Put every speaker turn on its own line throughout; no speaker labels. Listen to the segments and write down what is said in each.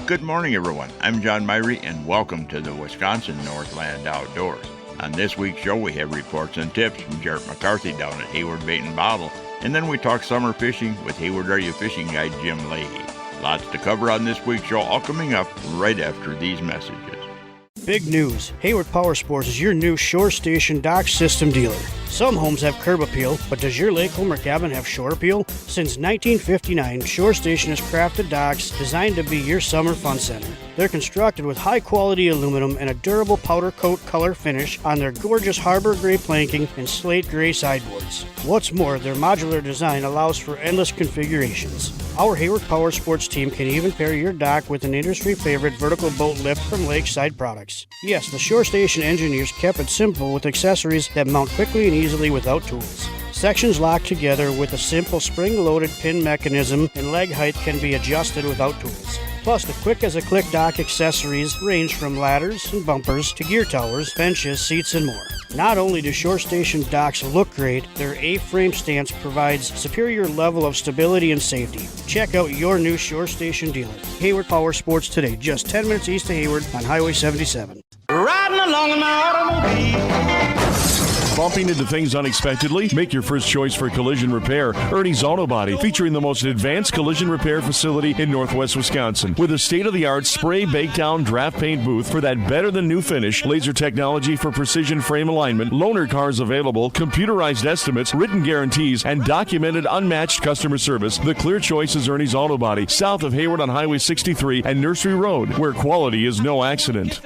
Good morning, everyone. I'm John Myrie, and welcome to the Wisconsin Northland Outdoors. On this week's show, we have reports and tips from Jarrett McCarthy down at Hayward Bait and Bottle, and then we talk summer fishing with Hayward Area Fishing Guide Jim Leahy. Lots to cover on this week's show, all coming up right after these messages.
Big news. Hayward Power Sports is your new shore station dock system dealer. Some homes have curb appeal, but does your lake home or cabin have shore appeal? Since 1959, Shore Station has crafted docks designed to be your summer fun center. They're constructed with high-quality aluminum and a durable powder coat color finish on their gorgeous harbor gray planking and slate gray sideboards. What's more, their modular design allows for endless configurations. Our Hayward Power Sports team can even pair your dock with an industry-favorite vertical boat lift from Lakeside Products. Yes, the Shore Station engineers kept it simple with accessories that mount quickly and easily without tools. Sections lock together with a simple spring-loaded pin mechanism, and leg height can be adjusted without tools. Plus, the quick-as-a-click dock accessories range from ladders and bumpers to gear towers, benches, seats, and more. Not only do Shore Station docks look great, their A-frame stance provides superior level of stability and safety. Check out your new Shore Station dealer, Hayward Power Sports, today, just 10 minutes east of Hayward on Highway 77.
Riding along in my automobile.
Bumping into things unexpectedly? Make your first choice for collision repair. Ernie's Auto Body, featuring the most advanced collision repair facility in Northwest Wisconsin. With a state-of-the-art spray, bake down, draft paint booth for that better-than-new finish, laser technology for precision frame alignment, loaner cars available, computerized estimates, written guarantees, and documented unmatched customer service, the clear choice is Ernie's Auto Body, south of Hayward on Highway 63 and Nursery Road, where quality is no accident.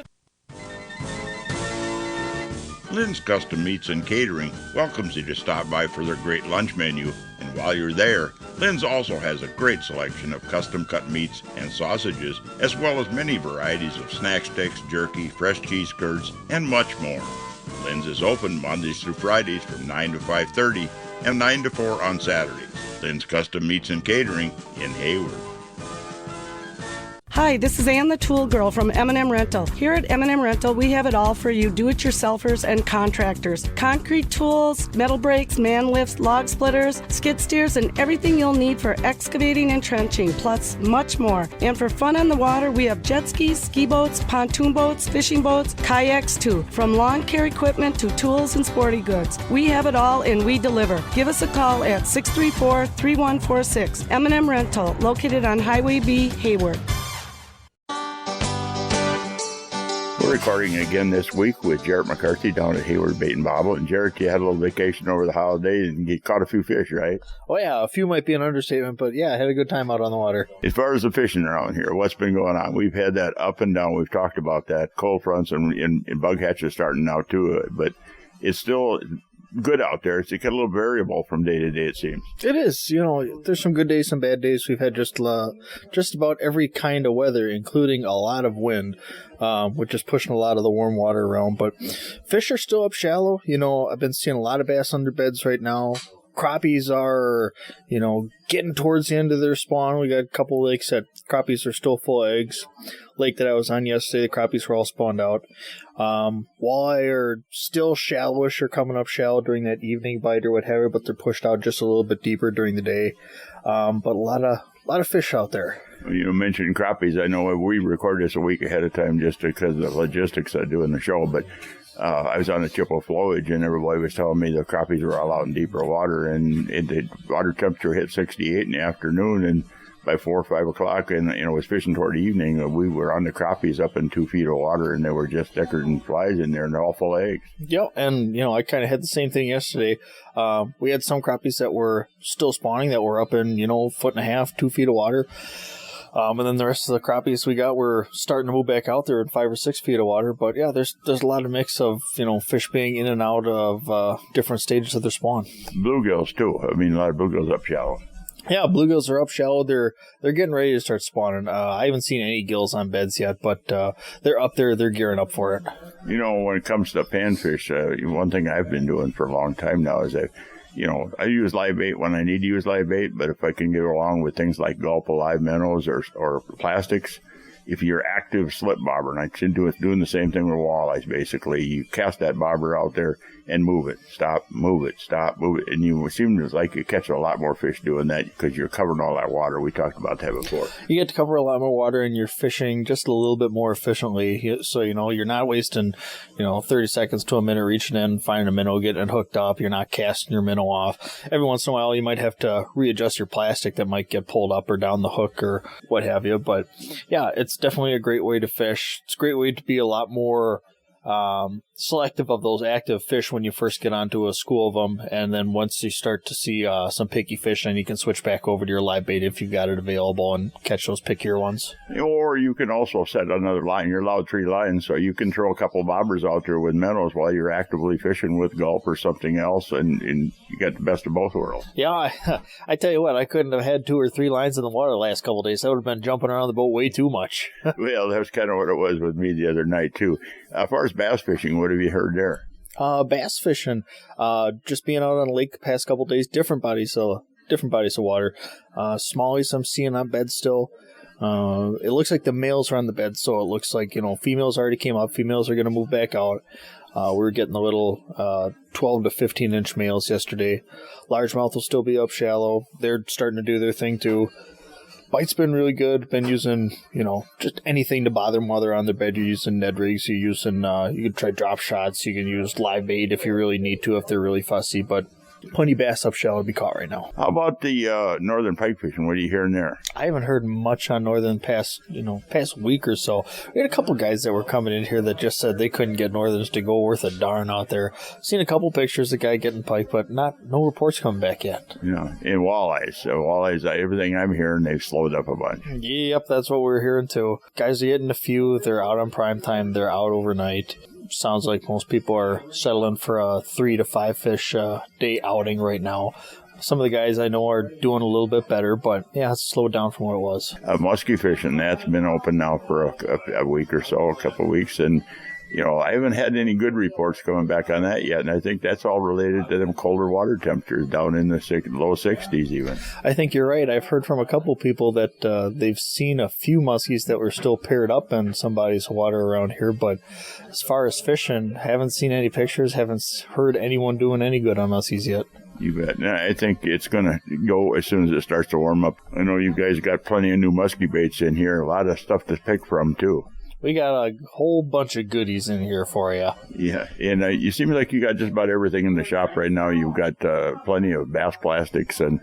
Lynn's Custom Meats and Catering welcomes you to stop by for their great lunch menu. And while you're there, Lynn's also has a great selection of custom-cut meats and sausages, as well as many varieties of snack sticks, jerky, fresh cheese curds, and much more. Lynn's is open Mondays through Fridays from 9 to 5:30 and 9 to 4 on Saturdays. Lynn's Custom Meats and Catering in Hayward.
Hi, this is Ann the Tool Girl from M&M Rental. Here at M&M Rental, we have it all for you do-it-yourselfers and contractors. Concrete tools, metal brakes, man lifts, log splitters, skid steers, and everything you'll need for excavating and trenching, plus much more. And for fun on the water, we have jet skis, ski boats, pontoon boats, fishing boats, kayaks too. From lawn care equipment to tools and sporty goods. We have it all and we deliver. Give us a call at 634-3146. M&M Rental, located on Highway B, Hayward.
We're recording again this week with Jarrett McCarthy down at Hayward Bait and Bottle. And Jarrett, you had a little vacation over the holidays and you caught a few fish, right?
Oh, yeah. A few might be an understatement, but yeah, I had a good time out on the water.
As far as the fishing around here, what's been going on? We've had that up and down. We've talked about that. Cold fronts and bug hatches starting now, too. But it's still good out there. It's a little variable from day to day, it seems.
It is. You know, there's some good days, some bad days. We've had just about every kind of weather, including a lot of wind, which is pushing a lot of the warm water around. But fish are still up shallow. You know, I've been seeing a lot of bass under beds right now. Crappies are, getting towards the end of their spawn. We got a couple lakes that crappies are still full of eggs. Lake that I was on yesterday, the crappies were all spawned out. Walleye are still shallowish or coming up shallow during that evening bite or what have you, but they're pushed out just a little bit deeper during the day. But a lot of fish out there.
You mentioned crappies. I know we recorded this a week ahead of time just because of the logistics of doing the show, but I was on the Chippewa flowage, and everybody was telling me the crappies were all out in deeper water, and the water temperature hit 68 in the afternoon, and by 4 or 5 o'clock, and it was fishing toward evening, we were on the crappies up in 2 feet of water, and they were just thicker than flies in there, and they're all full of eggs.
Yep, and I kind of had the same thing yesterday. We had some crappies that were still spawning that were up in 1.5 feet, 2 feet of water. And then the rest of the crappies we got were starting to move back out there in 5 or 6 feet of water. But yeah, there's a lot of mix of, fish being in and out of different stages of their spawn.
Bluegills too. I mean, a lot of bluegills up shallow.
Yeah, bluegills are up shallow. They're getting ready to start spawning. I haven't seen any gills on beds yet, but they're up there. They're gearing up for it.
When it comes to panfish, one thing I've been doing for a long time now is I use live bait when I need to use live bait, but if I can get along with things like gulp live minnows or plastics, if you're active slip bobber, and I'm doing the same thing with walleyes, basically, you cast that bobber out there and move it, stop, move it, stop, move it, and you seem like you catch a lot more fish doing that because you're covering all that water. We talked about that before.
You get to cover a lot more water, and you're fishing just a little bit more efficiently, so you're not wasting 30 seconds to a minute reaching in, finding a minnow, getting it hooked up. You're not casting your minnow off. Every once in a while, you might have to readjust your plastic that might get pulled up or down the hook or what have you, but yeah, it's definitely a great way to fish. It's a great way to be a lot more selective of those active fish when you first get onto a school of them, and then once you start to see some picky fish, then you can switch back over to your live bait if you've got it available and catch those pickier ones.
Or you can also set another line. You're allowed 3 lines, so you can throw a couple of bobbers out there with minnows while you're actively fishing with gulp or something else, and you get the best of both worlds.
Yeah, I tell you what, I couldn't have had 2 or 3 lines in the water the last couple of days. I would have been jumping around the boat way too much.
Well, that's kind of what it was with me the other night, too. As far as bass fishing, what have you heard there?
Bass fishing, just being out on the lake the past couple of days, different bodies of water. Smallies I'm seeing on bed still. It looks like the males are on the bed, so it looks like, females already came up. Females are going to move back out. We were getting the little 12 to 15 inch males yesterday. Largemouth will still be up shallow. They're starting to do their thing too. Bite's been really good. Been using, just anything to bother them while they're on their bed. You're using Ned rigs. You're using, you can try drop shots. You can use live bait if you really need to, if they're really fussy. But plenty of bass up shallow to be caught right now.
How about the northern pike fishing? What are you hearing there?
I haven't heard much on northern past week or so. We had a couple guys that were coming in here that just said they couldn't get northerns to go worth a darn out there. Seen a couple pictures of the guy getting pike, but no reports coming back yet.
Yeah, and walleyes. Everything I'm hearing, they've slowed up a bunch.
Yep, that's what we're hearing too. Guys are getting a few. They're out on prime time. They're out overnight. Sounds like most people are settling for a 3 to 5 fish day outing right now. Some of the guys I know are doing a little bit better, but yeah, it's slowed down from what it was.
Muskie fishing, that's been open now for a week or so, a couple of weeks, and I haven't had any good reports coming back on that yet, and I think that's all related to them colder water temperatures down in the low 60s even.
I think you're right. I've heard from a couple people that they've seen a few muskies that were still paired up in somebody's water around here, but as far as fishing, haven't seen any pictures, haven't heard anyone doing any good on muskies yet.
You bet. I think it's going to go as soon as it starts to warm up. I know you guys got plenty of new muskie baits in here, a lot of stuff to pick from too.
We got a whole bunch of goodies in here for you.
Yeah, and you seem like you got just about everything in the shop right now. You've got plenty of bass plastics and,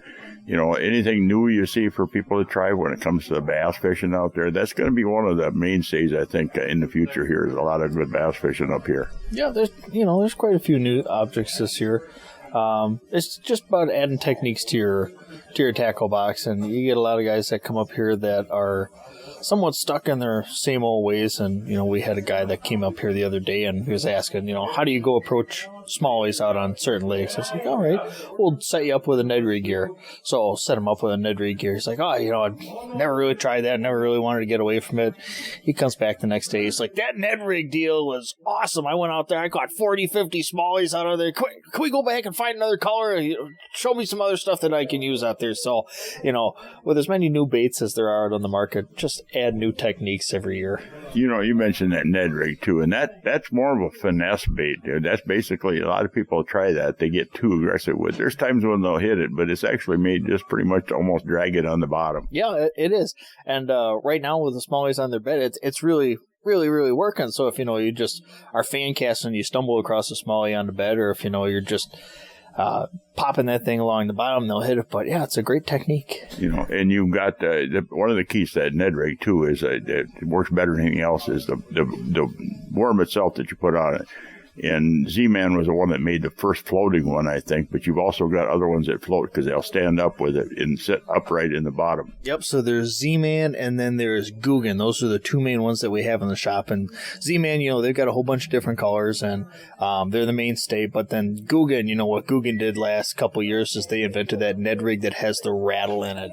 anything new you see for people to try when it comes to the bass fishing out there. That's going to be one of the mainstays, I think, in the future here. There's a lot of good bass fishing up here.
Yeah, there's quite a few new objects this year. It's just about adding techniques to your tackle box, and you get a lot of guys that come up here that are somewhat stuck in their same old ways. And we had a guy that came up here the other day and he was asking, how do you go approach smallies out on certain lakes? I was like, all right, we'll set you up with a Ned rig gear. So I'll set him up with a Ned rig gear. He's like, I'd never really tried that, never really wanted to get away from it. He comes back the next day, he's like, that Ned rig deal was awesome. I went out there, I caught 40, 50 smallies out of there. Can we go back and find another color? Show me some other stuff that I can use out there. So, with as many new baits as there are out on the market, just add new techniques every year.
You mentioned that Ned rig too, and that's more of a finesse bait, dude. That's basically, a lot of people try that. They get too aggressive with it. There's times when they'll hit it, but it's actually made just pretty much to almost drag it on the bottom.
Yeah, it is. And right now with the smallies on their bed, it's really, really, really working. So if, you just are fan casting, you stumble across a smallie on the bed, or if, you're just popping that thing along the bottom, they'll hit it. But yeah, it's a great technique.
And you've got one of the keys to that Ned rig too is it works better than anything else is the worm itself that you put on it. And Z-Man was the one that made the first floating one, I think. But you've also got other ones that float because they'll stand up with it and sit upright in the bottom.
Yep, so there's Z-Man and then there's Guggen. Those are the two main ones that we have in the shop. And Z-Man, they've got a whole bunch of different colors, and they're the mainstay. But then Guggen, what Guggen did last couple of years is they invented that Ned rig that has the rattle in it.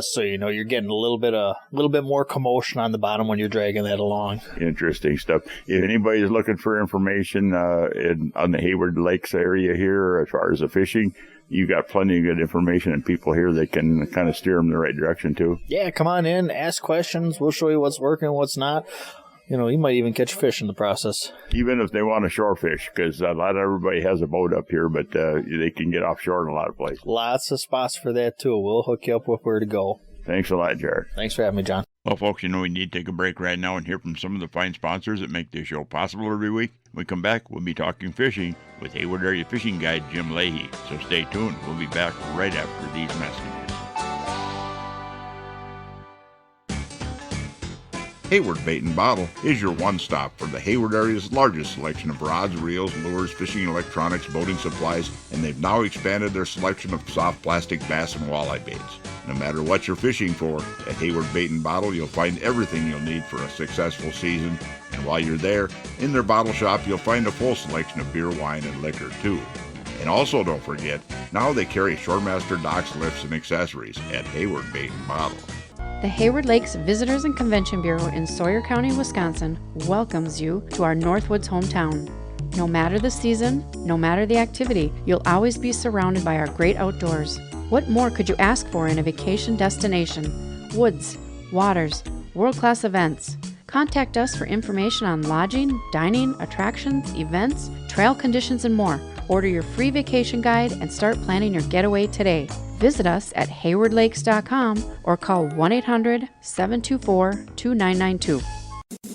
So, you're getting a little bit more commotion on the bottom when you're dragging that along.
Interesting stuff. If anybody's looking for information on the Hayward Lakes area here as far as the fishing, you got plenty of good information and people here that can kind of steer them in the right direction, too.
Yeah, come on in, ask questions. We'll show you what's working, what's not. You might even catch fish in the process.
Even if they want to shore fish, because everybody has a boat up here, but they can get offshore in a lot of places.
Lots of spots for that, too. We'll hook you up with where to go.
Thanks a lot, Jarrett.
Thanks for having me, John.
Well, folks, we need to take a break right now and hear from some of the fine sponsors that make this show possible every week. When we come back, we'll be talking fishing with Hayward Area Fishing Guide Jim Leahy. So stay tuned. We'll be back right after these messages. Hayward Bait and Bottle is your one-stop for the Hayward area's largest selection of rods, reels, lures, fishing electronics, boating supplies, and they've now expanded their selection of soft plastic bass and walleye baits. No matter what you're fishing for, at Hayward Bait and Bottle, you'll find everything you'll need for a successful season. And while you're there, in their bottle shop, you'll find a full selection of beer, wine, and liquor, too. And also, don't forget, now they carry Shoremaster docks, lifts, and accessories at Hayward Bait and Bottle.
The Hayward Lakes Visitors and Convention Bureau in Sawyer County, Wisconsin welcomes you to our Northwoods hometown. No matter the season, no matter the activity, you'll always be surrounded by our great outdoors. What more could you ask for in a vacation destination? Woods, waters, world-class events. Contact us for information on lodging, dining, attractions, events, trail conditions, and more. Order your free vacation guide and start planning your getaway today. Visit us at haywardlakes.com or call 1-800-724-2992.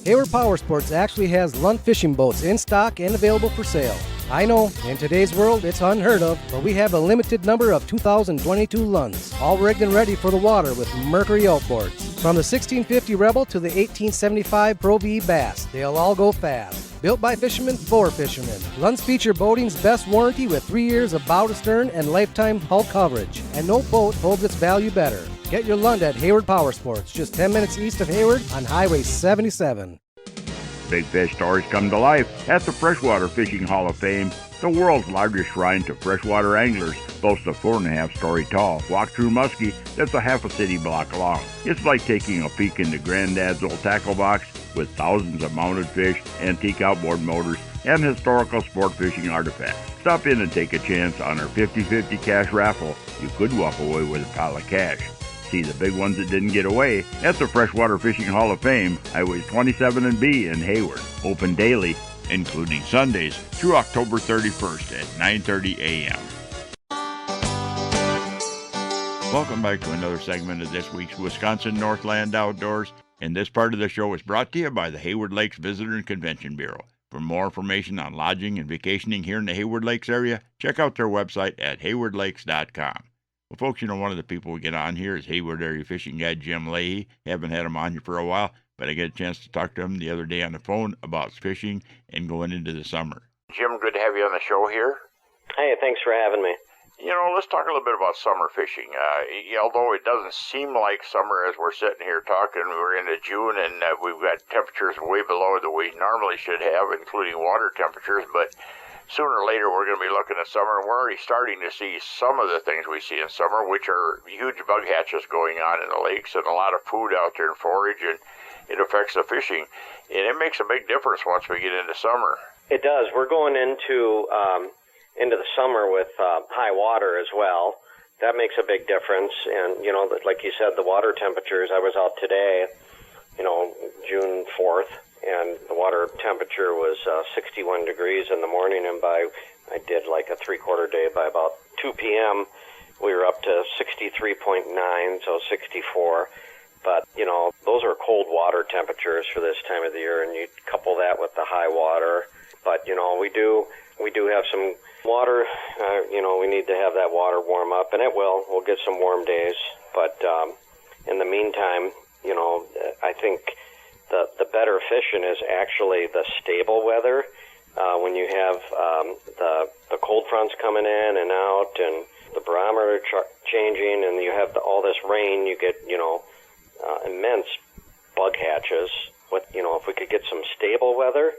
Hayward Power Sports actually has Lund fishing boats in stock and available for sale. I know, in today's world, it's unheard of, but we have a limited number of 2022 Lunds, all rigged and ready for the water with Mercury outboards. From the 1650 Rebel to the 1875 Pro V Bass, they'll all go fast. Built by fishermen for fishermen, Lunds feature boating's best warranty with 3 years of bow to stern and lifetime hull coverage, and no boat holds its value better. Get your Lund at Hayward Power Sports, just 10 minutes east of Hayward on Highway 77.
Big fish stories come to life at the Freshwater Fishing Hall of Fame. The world's largest shrine to freshwater anglers boasts a 4.5-story tall walk-through muskie that's a half a city block long. It's like taking a peek into Granddad's old tackle box with thousands of mounted fish, antique outboard motors, and historical sport fishing artifacts. Stop in and take a chance on our 50-50 cash raffle. You could walk away with a pile of cash. See the big ones that didn't get away at the Freshwater Fishing Hall of Fame, Highways 27 and B in Hayward. Open daily, including Sundays, through October 31st at 9:30 a.m. Welcome back to another segment of this week's Wisconsin Northland Outdoors, and this part of the show is brought to you by the Hayward Lakes Visitor and Convention Bureau. For more information on lodging and vacationing here in the Hayward Lakes area, check out their website at haywardlakes.com. Well, folks, one of the people we get on here is Hayward Area Fishing Guide Jim Leahy. Haven't had him on here for a while, but I got a chance to talk to him the other day on the phone about fishing and going into the summer. Jim, good to have you on the show here.
Hey, thanks for having me.
Let's talk a little bit about summer fishing. Although it doesn't seem like summer as we're sitting here talking, we're into June and we've got temperatures way below that we normally should have, including water temperatures, but sooner or later we're going to be looking at summer, and we're already starting to see some of the things we see in summer, which are huge bug hatches going on in the lakes and a lot of food out there and forage, and it affects the fishing. And it makes a big difference once we get into summer.
It does. We're going into the summer with high water as well. That makes a big difference. And, like you said, the water temperatures, I was out today, June 4th, and the water temperature was 61 degrees in the morning, and I did like a three-quarter day. By about 2 p.m., we were up to 63.9, so 64. But, those are cold water temperatures for this time of the year, and you couple that with the high water. But, we do have some water. We need to have that water warm up, and it will. We'll get some warm days. But in the meantime, I think the better fishing is actually the stable weather. When you have the cold fronts coming in and out, and the barometer changing, and you have all this rain, you get immense bug hatches. If we could get some stable weather,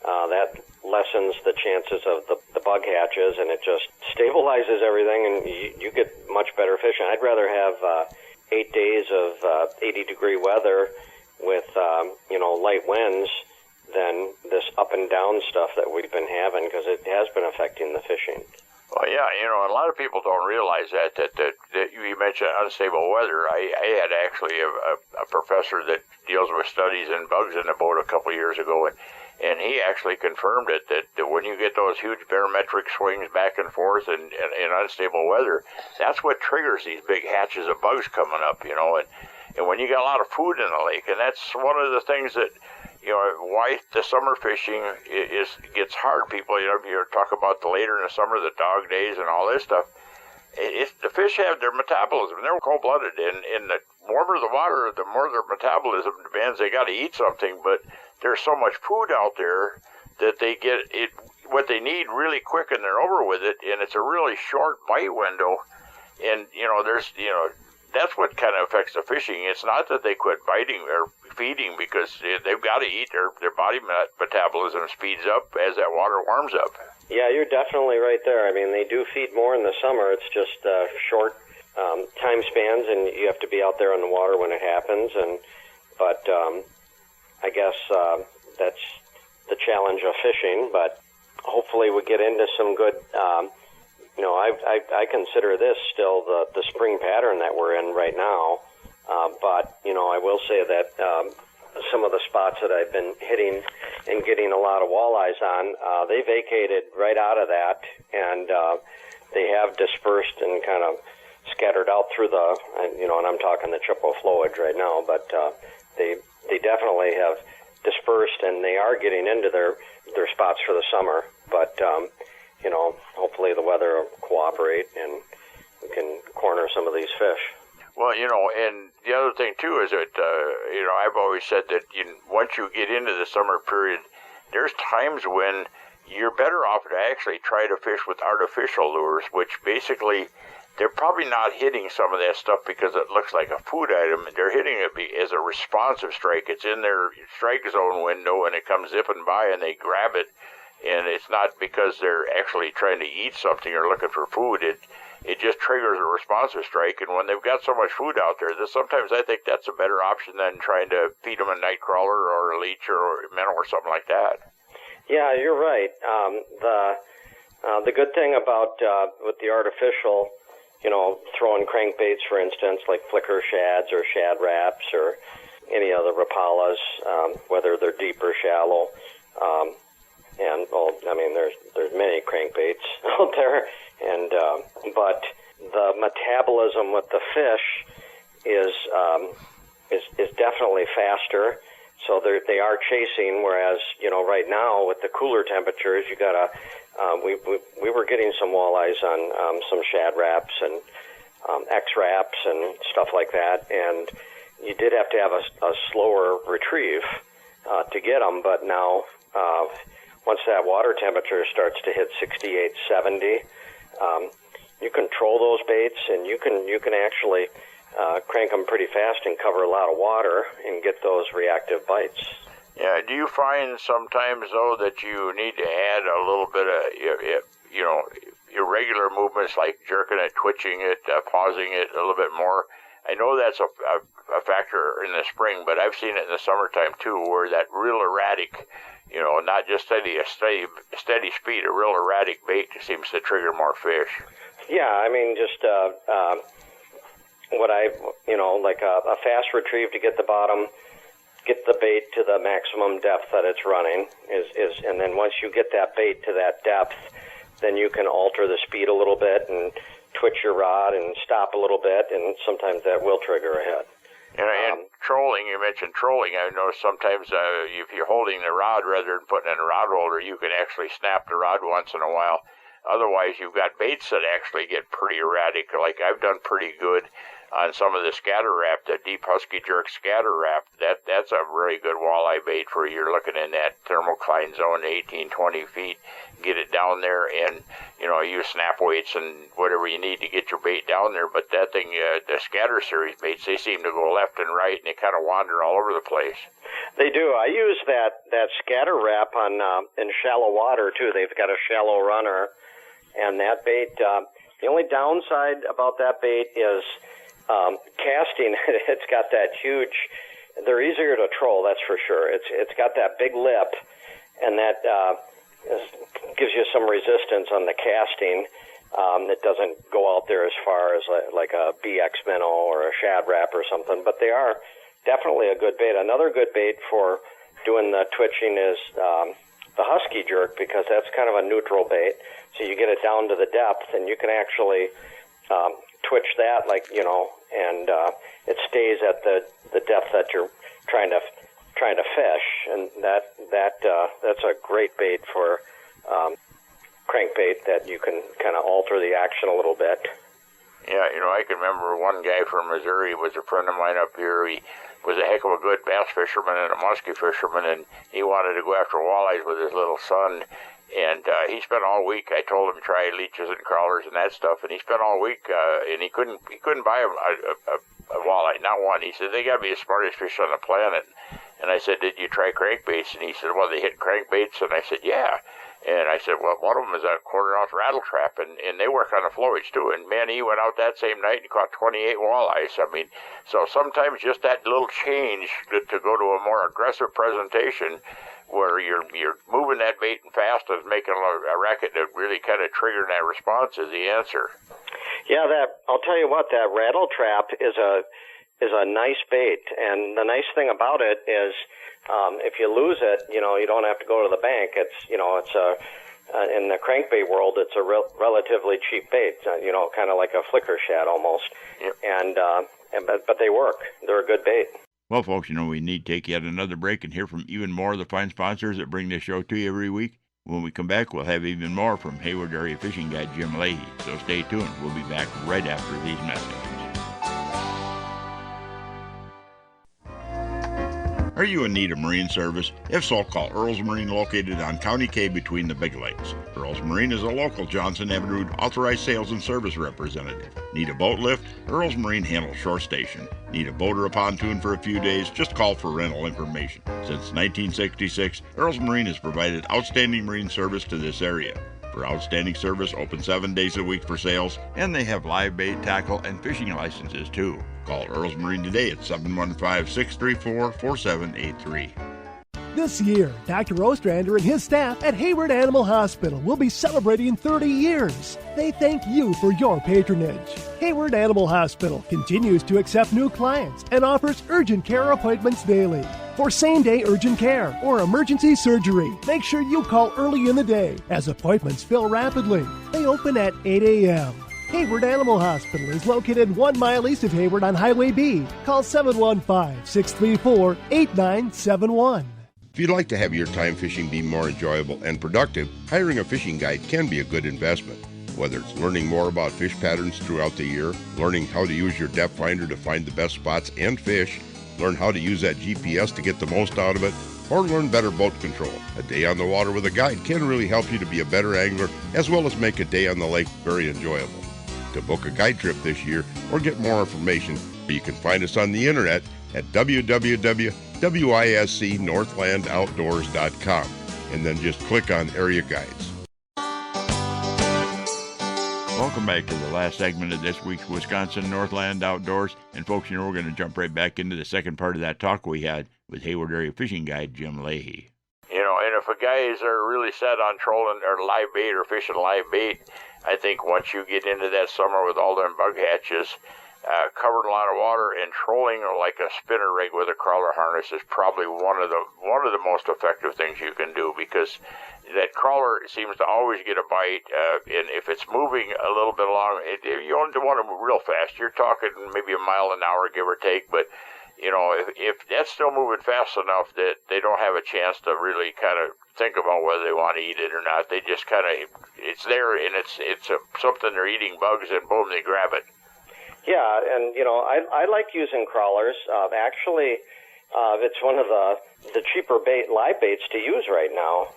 that lessens the chances of the bug hatches, and it just stabilizes everything, and you get much better fishing. I'd rather have 8 days of 80-degree weather with light winds than this up and down stuff that we've been having, because it has been affecting the fishing.
Well, yeah, a lot of people don't realize that you mentioned unstable weather. I had actually a professor that deals with studies in bugs in the boat a couple of years ago, and he actually confirmed it, that when you get those huge barometric swings back and forth in unstable weather, that's what triggers these big hatches of bugs coming up, and when you got a lot of food in the lake, and that's one of the things that, why the summer fishing gets hard. People, you talk about the later in the summer, the dog days and all this stuff. The fish have their metabolism. They're cold-blooded, and the warmer the water, the more their metabolism demands. They got to eat something, but there's so much food out there that they get it what they need really quick, and they're over with it, and it's a really short bite window. And that's what kind of affects the fishing. It's not that they quit biting or feeding, because they've got to eat. Their body metabolism speeds up as that water warms up.
Yeah, you're definitely right there. I mean, they do feed more in the summer. It's just short time spans, and you have to be out there in the water when it happens. But I guess that's the challenge of fishing. But hopefully we get into some good. I consider this still the spring pattern that we're in right now. But I will say that some of the spots that I've been hitting and getting a lot of walleyes on, they vacated right out of that, and they have dispersed and kind of scattered out through and I'm talking the triple flowage right now, but they definitely have dispersed, and they are getting into their spots for the summer. But hopefully the weather will cooperate and we can corner some of these fish.
Well, and the other thing too is that I've always said that once you get into the summer period, there's times when you're better off to actually try to fish with artificial lures, which basically they're probably not hitting some of that stuff because it looks like a food item. They're hitting it as a responsive strike. It's in their strike zone window, and it comes zipping by, and they grab it. And it's not because they're actually trying to eat something or looking for food. It just triggers a responsive strike. And when they've got so much food out there, sometimes I think that's a better option than trying to feed them a night crawler or a leech or a minnow or something like that.
Yeah, you're right. The good thing about with the artificial, throwing crankbaits, for instance, like flicker shads or shad wraps or any other rapalas, whether they're deep or shallow. There's many crankbaits out there, but the metabolism with the fish is definitely faster. So they are chasing, whereas right now with the cooler temperatures, you gotta. We were getting some walleyes on some shad wraps and X wraps and stuff like that, and you did have to have a slower retrieve to get them. But now, once that water temperature starts to hit 68, 70, you control those baits, and you can actually crank them pretty fast and cover a lot of water and get those reactive bites.
Yeah. Do you find sometimes, though, that you need to add a little bit of, irregular movements like jerking it, twitching it, pausing it a little bit more? I know that's a factor in the spring, but I've seen it in the summertime, too, where that real erratic, not just steady speed, a real erratic bait seems to trigger more fish.
Yeah, just like a fast retrieve to get the bottom, get the bait to the maximum depth that it's running and then once you get that bait to that depth, then you can alter the speed a little bit and twitch your rod and stop a little bit, and sometimes that will trigger a hit.
And trolling, you mentioned trolling. I know sometimes if you're holding the rod rather than putting it in a rod holder, you can actually snap the rod once in a while. Otherwise, you've got baits that actually get pretty erratic. Like I've done pretty good on some of the scatter wrap, the deep husky jerk scatter wrap. That's a really good walleye bait for you're looking in that thermocline zone, 18, 20 feet. Get it down there and, use snap weights and whatever you need to get your bait down there. But that thing, the scatter series baits, they seem to go left and right, and they kind of wander all over the place.
They do. I use that scatter wrap in shallow water, too. They've got a shallow runner. And that bait, the only downside about that bait is casting. It's got that huge, they're easier to troll, that's for sure. It's got that big lip, and that gives you some resistance on the casting. It doesn't go out there as far as like a BX minnow or a shad wrap or something, but they are definitely a good bait. Another good bait for doing the twitching is the husky jerk, because that's kind of a neutral bait. So you get it down to the depth, and you can actually twitch that, and it stays at the depth that you're trying to fish, and that's a great bait for crankbait that you can kind of alter the action a little bit.
Yeah, I can remember one guy from Missouri was a friend of mine up here. He was a heck of a good bass fisherman and a muskie fisherman, and he wanted to go after walleyes with his little son. And he spent all week. I told him to try leeches and crawlers and that stuff, and he spent all week, and he couldn't buy a walleye, not one. He said, they got to be the smartest fish on the planet. And I said, did you try crankbaits? And he said, well, they hit crankbaits. And I said, yeah. And I said, well, one of them is a quarter-ounce rattle trap, and they work on the flowage, too. And, man, he went out that same night and caught 28 walleyes. I mean, so sometimes just that little change to go to a more aggressive presentation where you're moving that bait and fast and making a racket that really kind of triggering that response is the answer.
Yeah, I'll tell you what, that rattle trap is a nice bait, and the nice thing about it is if you lose it, you don't have to go to the bank. It's in the crankbait world, it's a relatively cheap bait, kind of like a flicker shad almost. Yep. But they work. They're a good bait.
Well, folks, we need to take yet another break and hear from even more of the fine sponsors that bring this show to you every week. When we come back, we'll have even more from Hayward Area Fishing Guide Jim Leahy. So stay tuned. We'll be back right after these messages. Are you in need of marine service? If so, call Earls Marine, located on County K between the Big Lakes. Earls Marine is a local Johnson Avenue authorized sales and service representative. Need a boat lift? Earls Marine handles shore station. Need a boat or a pontoon for a few days? Just call for rental information. Since 1966, Earls Marine has provided outstanding marine service to this area. For outstanding service, open 7 days a week for sales, and they have live bait, tackle, and fishing licenses too. Call Earls Marine today at 715-634-4783.
This year, Dr. Ostrander and his staff at Hayward Animal Hospital will be celebrating 30 years. They thank you for your patronage. Hayward Animal Hospital continues to accept new clients and offers urgent care appointments daily. For same-day urgent care or emergency surgery, make sure you call early in the day as appointments fill rapidly. They open at 8 a.m. Hayward Animal Hospital is located 1 mile east of Hayward on Highway B. Call 715-634-8971.
If you'd like to have your time fishing be more enjoyable and productive, hiring a fishing guide can be a good investment. Whether it's learning more about fish patterns throughout the year, learning how to use your depth finder to find the best spots and fish, learn how to use that GPS to get the most out of it, or learn better boat control. A day on the water with a guide can really help you to be a better angler, as well as make a day on the lake very enjoyable. To book a guide trip this year or get more information, you can find us on the internet at www.wiscnorthlandoutdoors.com, and then just click on Area Guides.
Welcome back to the last segment of this week's Wisconsin Northland Outdoors. And folks, we're going to jump right back into the second part of that talk we had with Hayward Area Fishing Guide Jim Leahy.
And if a guys are really set on trolling or live bait or fishing live bait, I think once you get into that summer with all them bug hatches, covering a lot of water and trolling like a spinner rig with a crawler harness is probably one of the most effective things you can do, because that crawler seems to always get a bite, and if it's moving a little bit along, you don't want to move real fast. You're talking maybe a mile an hour, give or take, but if that's still moving fast enough that they don't have a chance to really kind of think about whether they want to eat it or not, they just kind of, it's there and it's something they're eating, bugs, and boom, they grab it.
Yeah, and I like using crawlers. Actually, it's one of the cheaper live baits to use right now.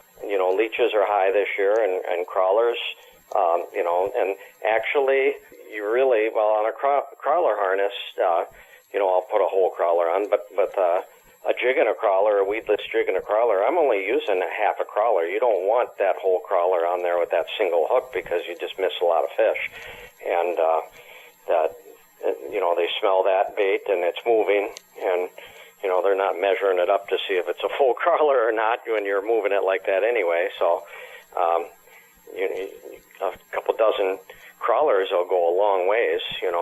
Leeches are high this year, and crawlers, and actually, you really, on a crawler harness, I'll put a whole crawler on, but a jig and a crawler, a weedless jig and a crawler, I'm only using a half a crawler. You don't want that whole crawler on there with that single hook, because you just miss a lot of fish. And they smell that bait and it's moving, and they're not measuring it up to see if it's a full crawler or not when you're moving it like that anyway. So a couple dozen crawlers will go a long ways, and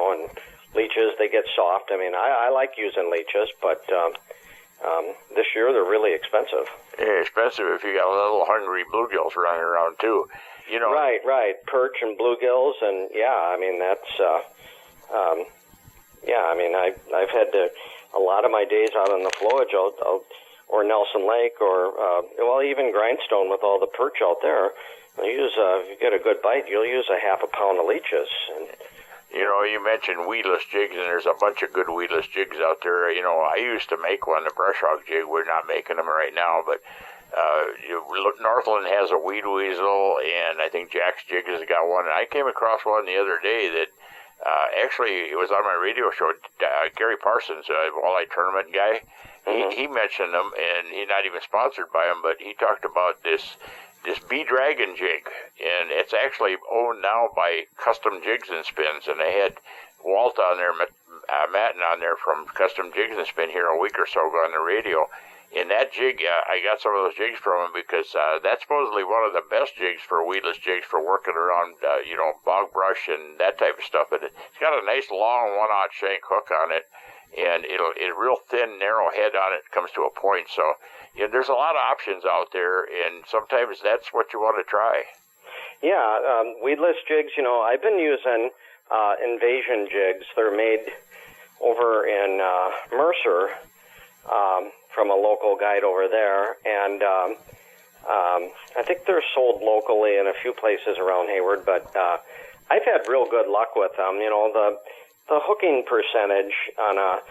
leeches, they get soft. I mean, I like using leeches, but this year they're really expensive.
Yeah, expensive if you got little hungry bluegills running around too.
Right. Perch and bluegills, and I mean that's I mean I've had a lot of my days out on the flowage, or Nelson Lake, or even Grindstone with all the perch out there. If you get a good bite, you'll use a half a pound of leeches. And
you mentioned weedless jigs, and there's a bunch of good weedless jigs out there. I used to make one, the brush hog jig. We're not making them right now, but Northland has a weed weasel, and I think Jack's Jig has got one. And I came across one the other day that actually it was on my radio show. Gary Parsons, walleye tournament guy, he mentioned them, and he's not even sponsored by them, but he talked about this Bee Dragon jig, and it's actually owned now by Custom Jigs and Spins, and they had Walt on there, Matten on there from Custom Jigs and Spin here a week or so ago on the radio. In that jig, I got some of those jigs from him because that's supposedly one of the best jigs for weedless jigs for working around, bog brush and that type of stuff. But it's got a nice long 1/0 shank hook on it, and it's real thin, narrow head on it. Comes to a point. So there's a lot of options out there, and sometimes that's what you want to try.
Yeah, weedless jigs. I've been using invasion jigs. They're made over in Mercer. From a local guide over there, and I think they're sold locally in a few places around Hayward, but I've had real good luck with them. The hooking percentage on a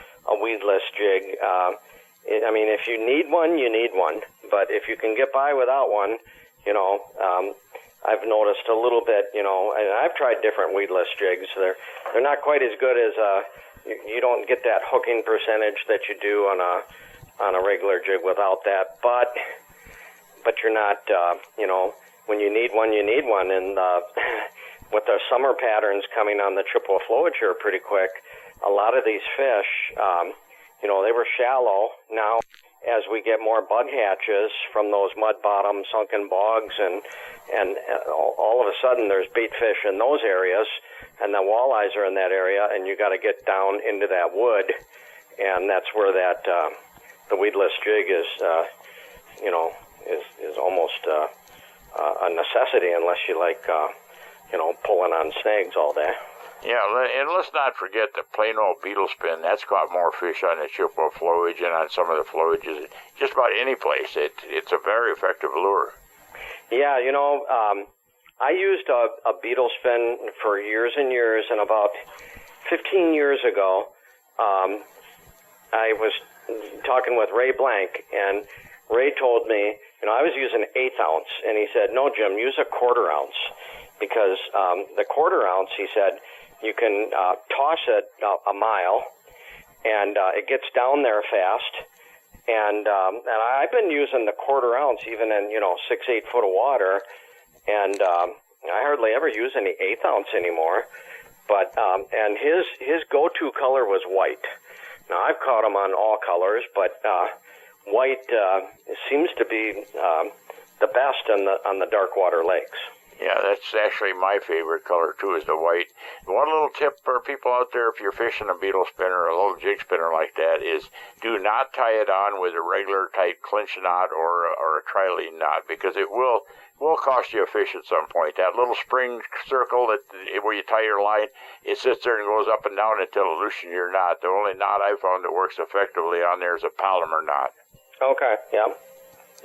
weedless jig, I mean, if you need one, you need one, but if you can get by without one, I've noticed a little bit, and I've tried different weedless jigs. They're not quite as good as you don't get that hooking percentage that you do on a regular jig without that, but you're not, when you need one, you need one. And with the summer patterns coming on the triple flowage here pretty quick, a lot of these fish, they were shallow. Now, as we get more bug hatches from those mud bottom sunken bogs, and all of a sudden there's bait fish in those areas, and the walleyes are in that area, and you got to get down into that wood, and that's where that the weedless jig is almost a necessity unless you like pulling on snags all day.
Yeah, and let's not forget the plain old beetle spin. That's caught more fish on the chippewa flowage and on some of the flowages just about any place. It's a very effective lure.
Yeah, I used a beetle spin for years and years, and about 15 years ago, I was talking with Ray Blank, and Ray told me, I was using 1/8 ounce, and he said, no, Jim, use a 1/4 ounce, because the 1/4 ounce, he said, you can toss it a mile, and it gets down there fast, and I've been using the 1/4 ounce even in 6-8 foot of water, and I hardly ever use any 1/8 ounce anymore. But and his go-to color was white. Now I've caught him on all colors, but white seems to be the best on the dark water lakes.
Yeah, that's actually my favorite color too, is the white. One little tip for people out there, if you're fishing a beetle spinner or a little jig spinner like that, is do not tie it on with a regular tight clinch knot or a tri-lead knot, because it will cost you a fish at some point. That little spring circle where you tie your line, it sits there and goes up and down until it loosens your knot. The only knot I found that works effectively on there is a Palomar knot.
Okay, yeah.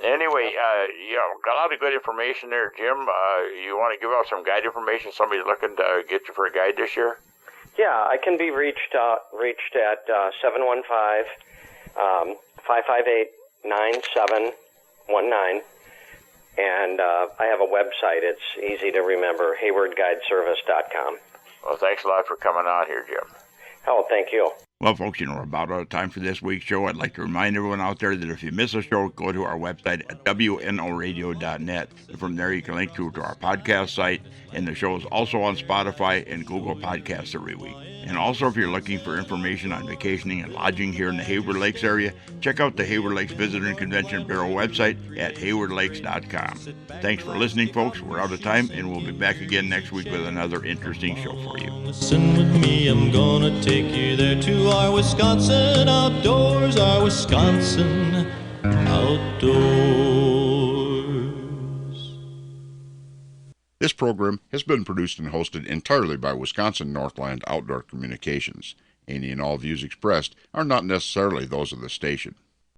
Anyway, got a lot of good information there, Jim. You want to give out some guide information? Somebody's looking to get you for a guide this year?
Yeah, I can be reached at 715-558-9719. And I have a website. It's easy to remember, haywardguideservice.com.
Well, thanks a lot for coming on here, Jim.
Oh, thank you.
Well, folks, we're about out of time for this week's show. I'd like to remind everyone out there that if you miss a show, go to our website at wnoradio.net. From there, you can link to our podcast site, and the show is also on Spotify and Google Podcasts every week. And also, if you're looking for information on vacationing and lodging here in the Hayward Lakes area, check out the Hayward Lakes Visitor and Convention Bureau website at haywardlakes.com. Thanks for listening, folks. We're out of time, and we'll be back again next week with another interesting show for you.
Listen with me, I'm gonna take you there to our Wisconsin outdoors, our Wisconsin outdoors.
This program has been produced and hosted entirely by Wisconsin Northland Outdoor Communications. Any and all views expressed are not necessarily those of the station.